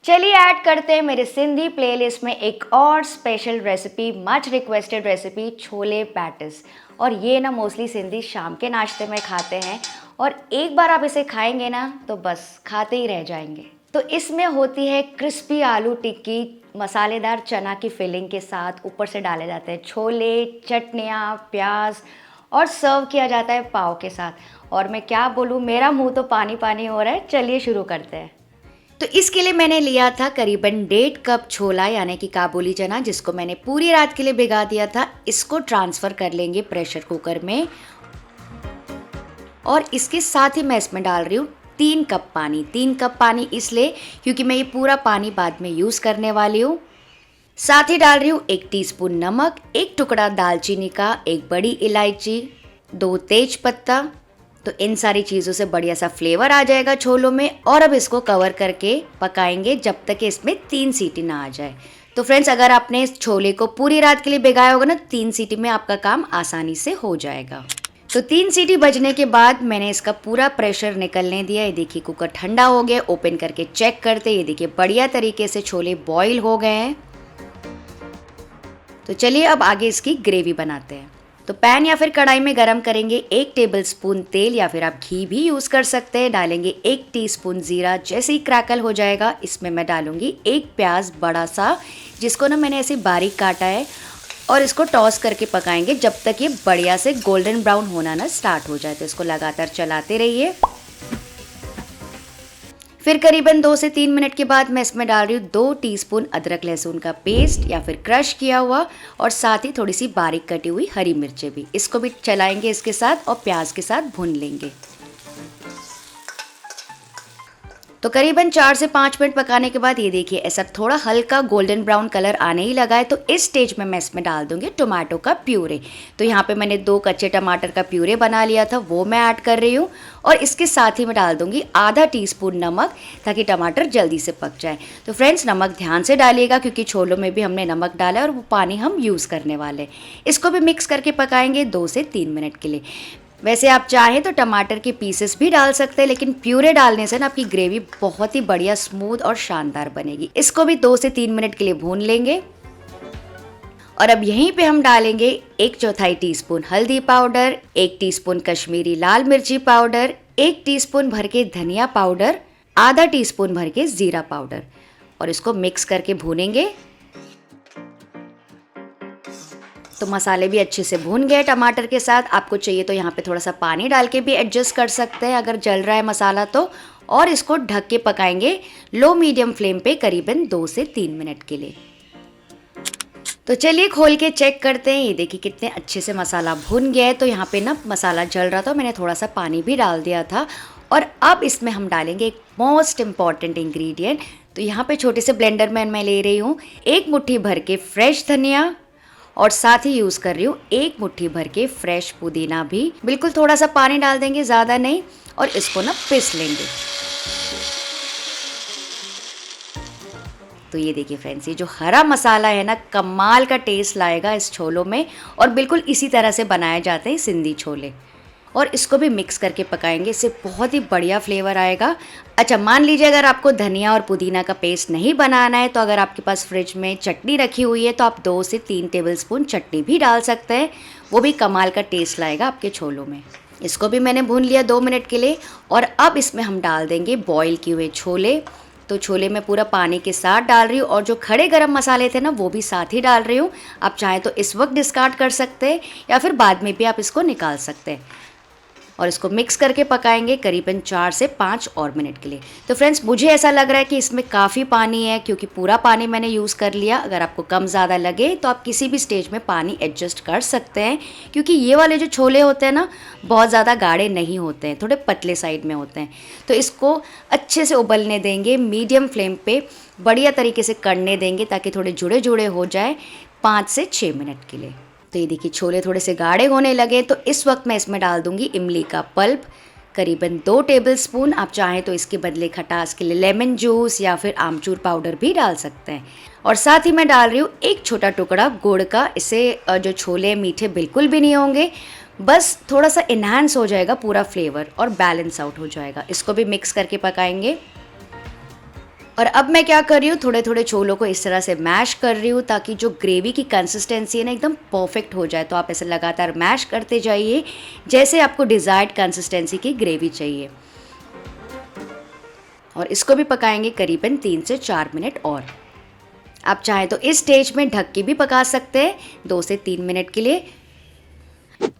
चलिए ऐड करते हैं मेरे सिंधी प्लेलिस्ट में एक और special recipe, much requested recipe, chole patties. और ये ना मोस्टली सिंधी शाम के नाश्ते में खाते हैं और एक बार आप इसे खाएंगे ना तो बस खाते ही रह जाएंगे। तो इसमें होती है क्रिस्पी आलू टिक्की मसालेदार चना की फिलिंग के साथ, ऊपर से डाले जाते हैं छोले, चटनियाँ, प्याज और सर्व किया जाता है पाव के साथ। और मैं क्या बोलूँ, मेरा मुंह तो पानी पानी हो रहा है। चलिए शुरू करते हैं। तो इसके लिए मैंने लिया था करीबन 1.5 कप छोला यानी कि काबुली चना, जिसको मैंने पूरी रात के लिए भिगा दिया था। इसको ट्रांसफ़र कर लेंगे प्रेशर कुकर में और इसके साथ ही मैं इसमें डाल रही हूँ 3 कप पानी। 3 कप पानी इसलिए क्योंकि मैं ये पूरा पानी बाद में यूज़ करने वाली हूँ। साथ ही डाल रही हूँ 1 टीस्पून नमक, 1 टुकड़ा दालचीनी का, 1 बड़ी इलायची, 2 तेज पत्ता। तो इन सारी चीज़ों से बढ़िया सा फ्लेवर आ जाएगा छोलों में। और अब इसको कवर करके पकाएंगे जब तक कि इसमें 3 सीटी ना आ जाए। तो फ्रेंड्स, अगर आपने इस छोले को पूरी रात के लिए भिगाया होगा ना, 3 सीटी में आपका काम आसानी से हो जाएगा। तो 3 सीटी बजने के बाद मैंने इसका पूरा प्रेशर निकलने दिया। ये देखिए कुकर ठंडा हो गया। ओपन करके चेक करते, ये देखिए बढ़िया तरीके से छोले बॉईल हो गए हैं। तो चलिए अब आगे इसकी ग्रेवी बनाते हैं। तो पैन या फिर कढ़ाई में गरम करेंगे 1 टेबलस्पून तेल या फिर आप घी भी यूज़ कर सकते हैं। डालेंगे 1 टीस्पून ज़ीरा। जैसे ही क्रैकल हो जाएगा इसमें मैं डालूंगी 1 प्याज बड़ा सा, जिसको ना मैंने ऐसे बारीक काटा है। और इसको टॉस करके पकाएंगे जब तक ये बढ़िया से गोल्डन ब्राउन होना ना स्टार्ट हो जाए। तो इसको लगातार चलाते रहिए। फिर करीबन 2 से 3 मिनट के बाद मैं इसमें डाल रही हूँ 2 टीस्पून अदरक लहसुन का पेस्ट या फिर क्रश किया हुआ, और साथ ही थोड़ी सी बारीक कटी हुई हरी मिर्चें भी। इसको भी चलाएंगे इसके साथ और प्याज के साथ भून लेंगे। तो करीबन 4 से 5 मिनट पकाने के बाद ये देखिए ऐसा थोड़ा हल्का गोल्डन ब्राउन कलर आने ही लगा है। तो इस स्टेज में मैं इसमें डाल दूंगी टोमेटो का प्यूरे। तो यहाँ पे मैंने 2 कच्चे टमाटर का प्यूरे बना लिया था, वो मैं ऐड कर रही हूँ। और इसके साथ ही मैं डाल दूंगी आधा टीस्पून नमक, ताकि टमाटर जल्दी से पक जाए। तो फ्रेंड्स, नमक ध्यान से डालिएगा क्योंकि छोलों में भी हमने नमक डाला है और वो पानी हम यूज़ करने वाले। इसको भी मिक्स करके पकाएंगे 2 से 3 मिनट के लिए। वैसे आप चाहें तो टमाटर के पीसेस भी डाल सकते हैं, लेकिन प्यूरे डालने से ना आपकी ग्रेवी बहुत ही बढ़िया स्मूथ और शानदार बनेगी। इसको भी 2 से 3 मिनट के लिए भून लेंगे। और अब यहीं पे हम डालेंगे 1/4 टीस्पून हल्दी पाउडर, 1 टीस्पून कश्मीरी लाल मिर्ची पाउडर, 1 टीस्पून भर के धनिया पाउडर, आधा टीस्पून भर के जीरा पाउडर, और इसको मिक्स करके भूनेंगे। तो मसाले भी अच्छे से भून गए टमाटर के साथ। आपको चाहिए तो यहाँ पे थोड़ा सा पानी डाल के भी एडजस्ट कर सकते हैं अगर जल रहा है मसाला तो। और इसको ढक के पकाएंगे लो मीडियम फ्लेम पे करीबन 2 से 3 मिनट के लिए। तो चलिए खोल के चेक करते हैं। ये देखिए कितने अच्छे से मसाला भुन गया है। तो यहाँ पे ना मसाला जल रहा था, मैंने थोड़ा सा पानी भी डाल दिया था। और अब इसमें हम डालेंगे एक मोस्ट इम्पॉर्टेंट इंग्रेडिएंट। तो यहाँ पे छोटे से ब्लेंडर में मैं ले रही हूँ 1 मुट्ठी भर के फ्रेश धनिया, और साथ ही यूज़ कर रही हूँ 1 मुट्ठी भर के फ्रेश पुदीना भी। बिल्कुल थोड़ा सा पानी डाल देंगे, ज़्यादा नहीं, और इसको ना पीस लेंगे। तो ये देखिए फ्रेंड्स, ये जो हरा मसाला है ना, कमाल का टेस्ट लाएगा इस छोलों में। और बिल्कुल इसी तरह से बनाए जाते हैं सिंधी छोले। और इसको भी मिक्स करके पकाएंगे, इससे बहुत ही बढ़िया फ्लेवर आएगा। अच्छा, मान लीजिए अगर आपको धनिया और पुदीना का पेस्ट नहीं बनाना है, तो अगर आपके पास फ्रिज में चटनी रखी हुई है तो आप 2 से 3 टेबलस्पून चटनी भी डाल सकते हैं। वो भी कमाल का टेस्ट लाएगा आपके छोलों में। इसको भी मैंने भून लिया 2 मिनट के लिए। और अब इसमें हम डाल देंगे बॉईल किए हुए छोले। तो छोले में पूरा पानी के साथ डाल रही हूँ, और जो खड़े गरम मसाले थे ना वो भी साथ ही डाल रही हूँ। आप चाहें तो इस वक्त डिस्कार्ड कर सकते हैं या फिर बाद में भी आप इसको निकाल सकते हैं। और इसको मिक्स करके पकाएंगे करीबन 4 से 5 और मिनट के लिए। तो फ्रेंड्स, मुझे ऐसा लग रहा है कि इसमें काफ़ी पानी है, क्योंकि पूरा पानी मैंने यूज़ कर लिया। अगर आपको कम ज़्यादा लगे तो आप किसी भी स्टेज में पानी एडजस्ट कर सकते हैं, क्योंकि ये वाले जो छोले होते हैं ना बहुत ज़्यादा गाढ़े नहीं होते हैं, थोड़े पतले साइड में होते हैं। तो इसको अच्छे से उबलने देंगे मीडियम फ्लेम पे, बढ़िया तरीके से कड़ने देंगे ताकि थोड़े जुड़े जुड़े हो जाए 5 से 6 मिनट के लिए। तो ये देखिए छोले थोड़े से गाढ़े होने लगे। तो इस वक्त मैं इसमें डाल दूंगी इमली का पल्प, करीबन 2 टेबलस्पून। आप चाहें तो इसके बदले खटास के लिए लेमन जूस या फिर आमचूर पाउडर भी डाल सकते हैं। और साथ ही मैं डाल रही हूँ 1 छोटा टुकड़ा गुड़ का। इससे जो छोले मीठे बिल्कुल भी नहीं होंगे, बस थोड़ा सा इन्हांस हो जाएगा पूरा फ्लेवर और बैलेंस आउट हो जाएगा। इसको भी मिक्स करके पकाएंगे। और अब मैं क्या कर रही हूँ, थोड़े थोड़े छोलों को इस तरह से मैश कर रही हूँ ताकि जो ग्रेवी की कंसिस्टेंसी है ना एकदम परफेक्ट हो जाए। तो आप ऐसे लगातार मैश करते जाइए जैसे आपको डिज़ायर्ड कंसिस्टेंसी की ग्रेवी चाहिए। और इसको भी पकाएंगे करीबन 3 से 4 मिनट और। आप चाहें तो इस स्टेज में ढक के भी पका सकते हैं 2 से 3 मिनट के लिए।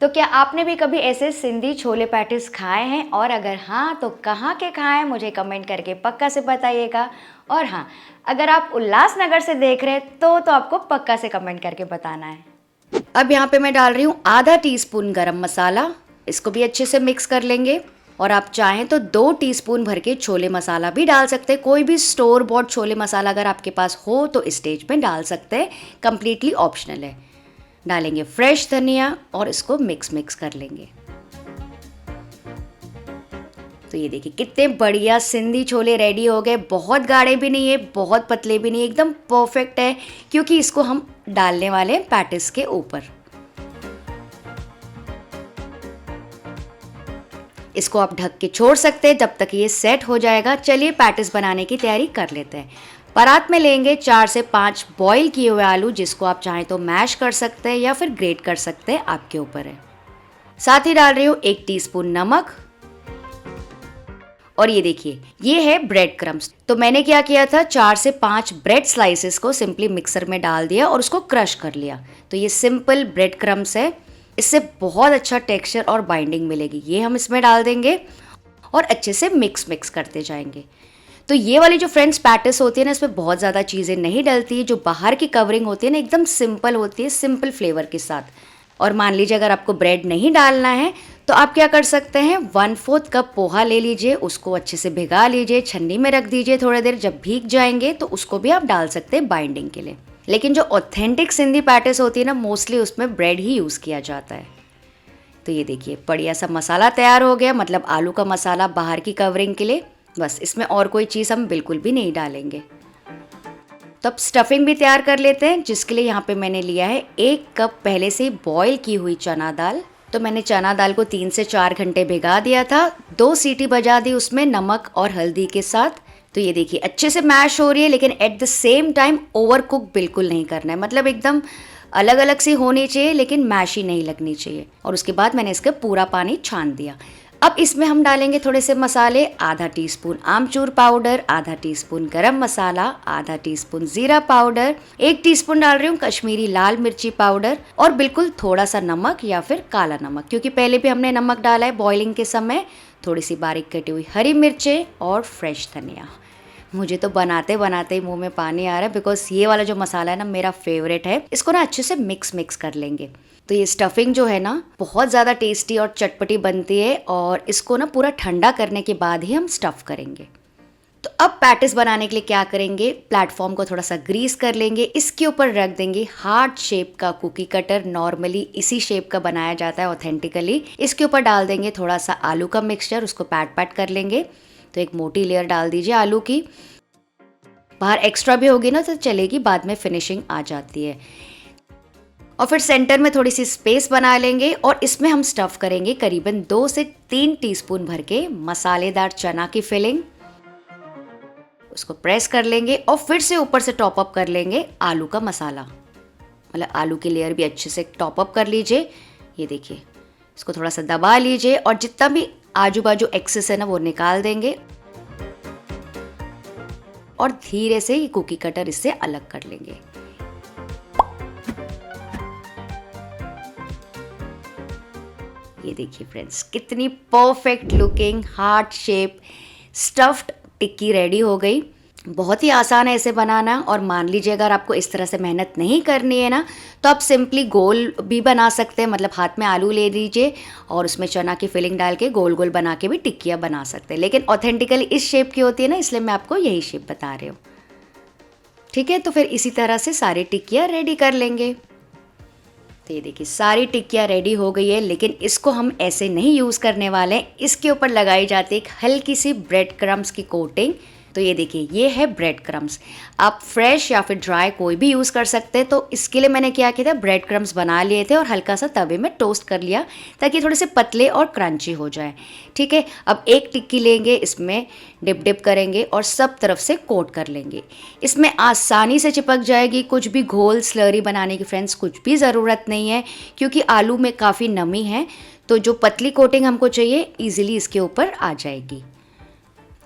तो क्या आपने भी कभी ऐसे सिंधी छोले पैटिस खाए हैं, और अगर हाँ तो कहाँ के खाए हैं, मुझे कमेंट करके पक्का से बताइएगा। और हाँ, अगर आप उल्लासनगर से देख रहे हैं तो आपको पक्का से कमेंट करके बताना है। अब यहाँ पे मैं डाल रही हूँ आधा टीस्पून गरम मसाला, इसको भी अच्छे से मिक्स कर लेंगे। और आप चाहें तो 2 टीस्पून भर के छोले मसाला भी डाल सकते हैं। कोई भी स्टोर बॉट छोले मसाला अगर आपके पास हो तो इस स्टेज में डाल सकते हैं, कम्प्लीटली ऑप्शनल है। डालेंगे फ्रेश धनिया और इसको मिक्स कर लेंगे। तो ये देखिए कितने बढ़िया सिंधी छोले रेडी हो गए। बहुत गाढ़े भी नहीं है, बहुत पतले भी नहीं, एकदम परफेक्ट है, क्योंकि इसको हम डालने वाले हैं पैटिस के ऊपर। इसको आप ढक के छोड़ सकते हैं जब तक ये सेट हो जाएगा। चलिए पैटिस बनाने की तैयारी कर लेते हैं। परात में लेंगे 4 से 5 बॉईल किए हुए आलू, जिसको आप चाहें तो मैश कर सकते हैं या फिर ग्रेट कर सकते हैं, आपके ऊपर है। साथ ही डाल रही हूँ 1 टीस्पून नमक। और ये देखिए ये है ब्रेड क्रम्स। तो मैंने क्या किया था, 4 से 5 ब्रेड स्लाइसेस को सिंपली मिक्सर में डाल दिया और उसको क्रश कर लिया। तो ये सिंपल ब्रेड क्रम्स है, इससे बहुत अच्छा टेक्सचर और बाइंडिंग मिलेगी। ये हम इसमें डाल देंगे और अच्छे से मिक्स करते जाएंगे। तो ये वाली जो फ्रेंड्स पैटिस होती है ना, इसमें बहुत ज़्यादा चीज़ें नहीं डलती है। जो बाहर की कवरिंग होती है ना, एकदम सिंपल होती है, सिंपल फ्लेवर के साथ। और मान लीजिए अगर आपको ब्रेड नहीं डालना है तो आप क्या कर सकते हैं, 1/4 कप पोहा ले लीजिए, उसको अच्छे से भिगा लीजिए, छन्नी में रख दीजिए थोड़ी देर। जब भीग जाएंगे तो उसको भी आप डाल सकते हैं बाइंडिंग के लिए। लेकिन जो ऑथेंटिक सिंधी पैटिस होती है ना, मोस्टली उसमें ब्रेड ही यूज़ किया जाता है। तो ये देखिए बढ़िया सा मसाला तैयार हो गया, मतलब आलू का मसाला बाहर की कवरिंग के लिए। बस इसमें और कोई चीज़ हम बिल्कुल भी नहीं डालेंगे। तो अब स्टफिंग भी तैयार कर लेते हैं, जिसके लिए यहाँ पे मैंने लिया है 1 कप पहले से बॉईल की हुई चना दाल। तो मैंने चना दाल को 3 से 4 घंटे भिगा दिया था, 2 सीटी बजा दी उसमें नमक और हल्दी के साथ। तो ये देखिए अच्छे से मैश हो रही है, लेकिन at the same time over cook बिल्कुल नहीं करना है, मतलब एकदम अलग अलग सी होनी चाहिए, लेकिन मैश ही नहीं लगनी चाहिए। और उसके बाद मैंने इसका पूरा पानी छान दिया। अब इसमें हम डालेंगे थोड़े से मसाले, आधा टीस्पून आमचूर पाउडर, आधा टीस्पून गरम मसाला, आधा टीस्पून जीरा पाउडर, 1 टीस्पून डाल रही हूँ कश्मीरी लाल मिर्ची पाउडर, और बिल्कुल थोड़ा सा नमक या फिर काला नमक, क्योंकि पहले भी हमने नमक डाला है बॉइलिंग के समय। थोड़ी सी बारीक कटी हुई हरी मिर्चें और फ्रेश धनिया। मुझे तो बनाते बनाते ही मुंह में पानी आ रहा है, बिकॉज ये वाला जो मसाला है ना मेरा फेवरेट है। इसको ना अच्छे से मिक्स कर लेंगे। तो ये स्टफिंग जो है ना बहुत ज़्यादा टेस्टी और चटपटी बनती है, और इसको ना पूरा ठंडा करने के बाद ही हम स्टफ़ करेंगे। तो अब पैटिस बनाने के लिए क्या करेंगे, प्लेटफॉर्म को थोड़ा सा ग्रीस कर लेंगे, इसके ऊपर रख देंगे हार्ट शेप का कुकी कटर। नॉर्मली इसी शेप का बनाया जाता है ऑथेंटिकली। इसके ऊपर डाल देंगे थोड़ा सा आलू का मिक्सचर, उसको पैट कर लेंगे। तो एक मोटी लेयर डाल दीजिए आलू की। बाहर एक्स्ट्रा भी होगी ना तो चलेगी, बाद में फिनिशिंग आ जाती है। और फिर सेंटर में थोड़ी सी स्पेस बना लेंगे, और इसमें हम स्टफ़ करेंगे करीबन 2 से 3 टीस्पून भर के मसालेदार चना की फिलिंग। उसको प्रेस कर लेंगे और फिर से ऊपर से टॉप अप कर लेंगे आलू का मसाला, मतलब आलू की लेयर भी अच्छे से टॉप अप कर लीजिए। ये देखिए इसको थोड़ा सा दबा लीजिए, और जितना भी आजू बाजू एक्सेस है ना वो निकाल देंगे, और धीरे से ये कुकी कटर इससे अलग कर लेंगे। ये देखिए फ्रेंड्स कितनी perfect looking heart shape stuffed tikki ready हो गई। बहुत ही आसान है इसे बनाना। और मान लीजिए अगर आपको इस तरह से मेहनत नहीं करनी है ना, तो आप सिंपली गोल भी बना सकते हैं, मतलब हाथ में आलू ले लीजिए और उसमें चना की फिलिंग डाल के गोल गोल बना के भी टिक्कियाँ बना सकते हैं। लेकिन ऑथेंटिकली इस शेप की होती है ना, इसलिए मैं आपको यही शेप बता रही हूँ। ठीक है, तो फिर इसी तरह से सारी टिक्कियाँ रेडी कर लेंगे। तो ये देखिए सारी टिक्कियाँ रेडी हो गई है, लेकिन इसको हम ऐसे नहीं यूज़ करने वाले हैं। इसके ऊपर लगाई जाती है एक हल्की सी ब्रेड क्रम्स की कोटिंग, तो ये देखिए, ये है ब्रेड क्रम्स। आप फ्रेश या फिर ड्राई कोई भी यूज़ कर सकते हैं। तो इसके लिए मैंने क्या किया था, ब्रेड क्रम्स बना लिए थे और हल्का सा तवे में टोस्ट कर लिया ताकि थोड़े से पतले और क्रंची हो जाए। ठीक है, अब एक टिक्की लेंगे, इसमें डिप करेंगे और सब तरफ से कोट कर लेंगे। इसमें आसानी से चिपक जाएगी, कुछ भी घोल स्लरी बनाने की फ्रेंड्स कुछ भी ज़रूरत नहीं है, क्योंकि आलू में काफ़ी नमी है। तो जो पतली कोटिंग हमको चाहिए ईजिली इसके ऊपर आ जाएगी।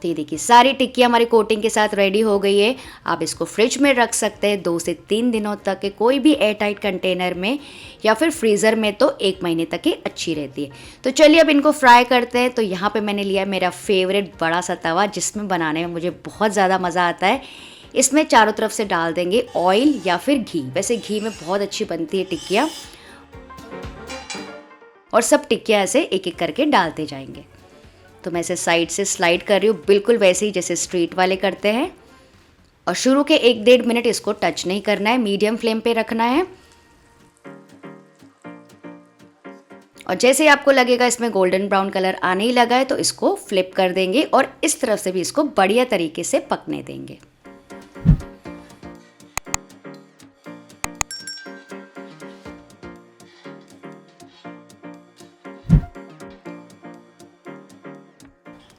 तो ये देखिए, सारी टिक्कियाँ हमारी कोटिंग के साथ रेडी हो गई है। आप इसको फ्रिज में रख सकते हैं 2 से 3 दिनों तक के कोई भी एयर टाइट कंटेनर में, या फिर फ्रीज़र में तो 1 महीने तक की अच्छी रहती है। तो चलिए अब इनको फ्राई करते हैं। तो यहाँ पे मैंने लिया मेरा फेवरेट बड़ा सा तवा, जिसमें बनाने में मुझे बहुत ज़्यादा मज़ा आता है। इसमें चारों तरफ से डाल देंगे ऑयल या फिर घी। वैसे घी में बहुत अच्छी बनती है टिक्कियाँ। और सब टिक्कियाँ ऐसे एक एक करके डालते जाएंगे। तो मैं इसे साइड से स्लाइड कर रही हूँ, बिल्कुल वैसे ही जैसे स्ट्रीट वाले करते हैं। और शुरू के 1-1.5 मिनट इसको टच नहीं करना है, मीडियम फ्लेम पे रखना है। और जैसे ही आपको लगेगा इसमें गोल्डन ब्राउन कलर आने ही लगा है, तो इसको फ्लिप कर देंगे और इस तरफ से भी इसको बढ़िया तरीके से पकने देंगे।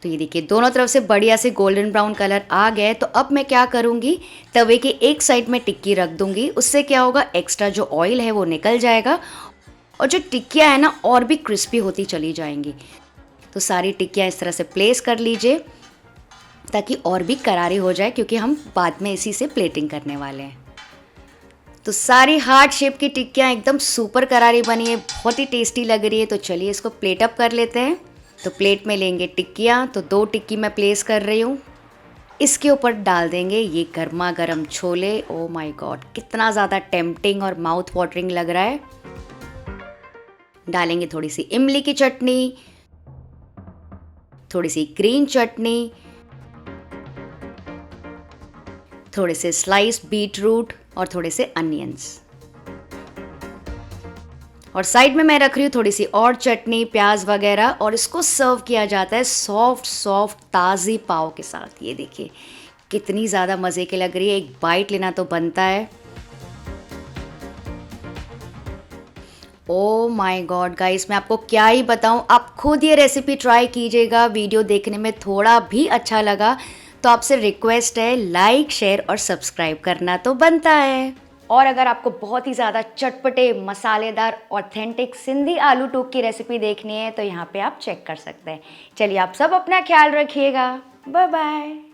तो ये देखिए, दोनों तरफ से बढ़िया से गोल्डन ब्राउन कलर आ गया है। तो अब मैं क्या करूँगी, तवे के एक साइड में टिक्की रख दूँगी। उससे क्या होगा, एक्स्ट्रा जो ऑयल है वो निकल जाएगा और जो टिक्कियाँ है ना और भी क्रिस्पी होती चली जाएंगी। तो सारी टिक्कियाँ इस तरह से प्लेस कर लीजिए ताकि और भी करारी हो जाए, क्योंकि हम बाद में इसी से प्लेटिंग करने वाले हैं। तो सारी हार्ट शेप की टिक्कियाँ एकदम सुपर करारी बनी है, बहुत ही टेस्टी लग रही है। तो चलिए इसको प्लेट अप कर लेते हैं। तो प्लेट में लेंगे टिक्कियाँ। तो 2 टिक्की मैं प्लेस कर रही हूँ। इसके ऊपर डाल देंगे ये गर्मा गर्म छोले। ओ माय गॉड, कितना ज़्यादा टेम्पटिंग और माउथ वाटरिंग लग रहा है। डालेंगे थोड़ी सी इमली की चटनी, थोड़ी सी ग्रीन चटनी, थोड़े से स्लाइस बीट रूट और थोड़े से अनियंस। और साइड में मैं रख रही हूँ थोड़ी सी और चटनी, प्याज वगैरह। और इसको सर्व किया जाता है सॉफ्ट सॉफ्ट ताज़ी पाव के साथ। ये देखिए कितनी ज़्यादा मज़े की लग रही है, एक बाइट लेना तो बनता है। ओ माय गॉड गाइस, मैं आपको क्या ही बताऊं, आप खुद ये रेसिपी ट्राई कीजिएगा। वीडियो देखने में थोड़ा भी अच्छा लगा तो आपसे रिक्वेस्ट है, लाइक शेयर और सब्सक्राइब करना तो बनता है। और अगर आपको बहुत ही ज़्यादा चटपटे मसालेदार ऑथेंटिक सिंधी आलू टूक की रेसिपी देखनी है तो यहाँ पे आप चेक कर सकते हैं। चलिए आप सब अपना ख्याल रखिएगा। Bye bye.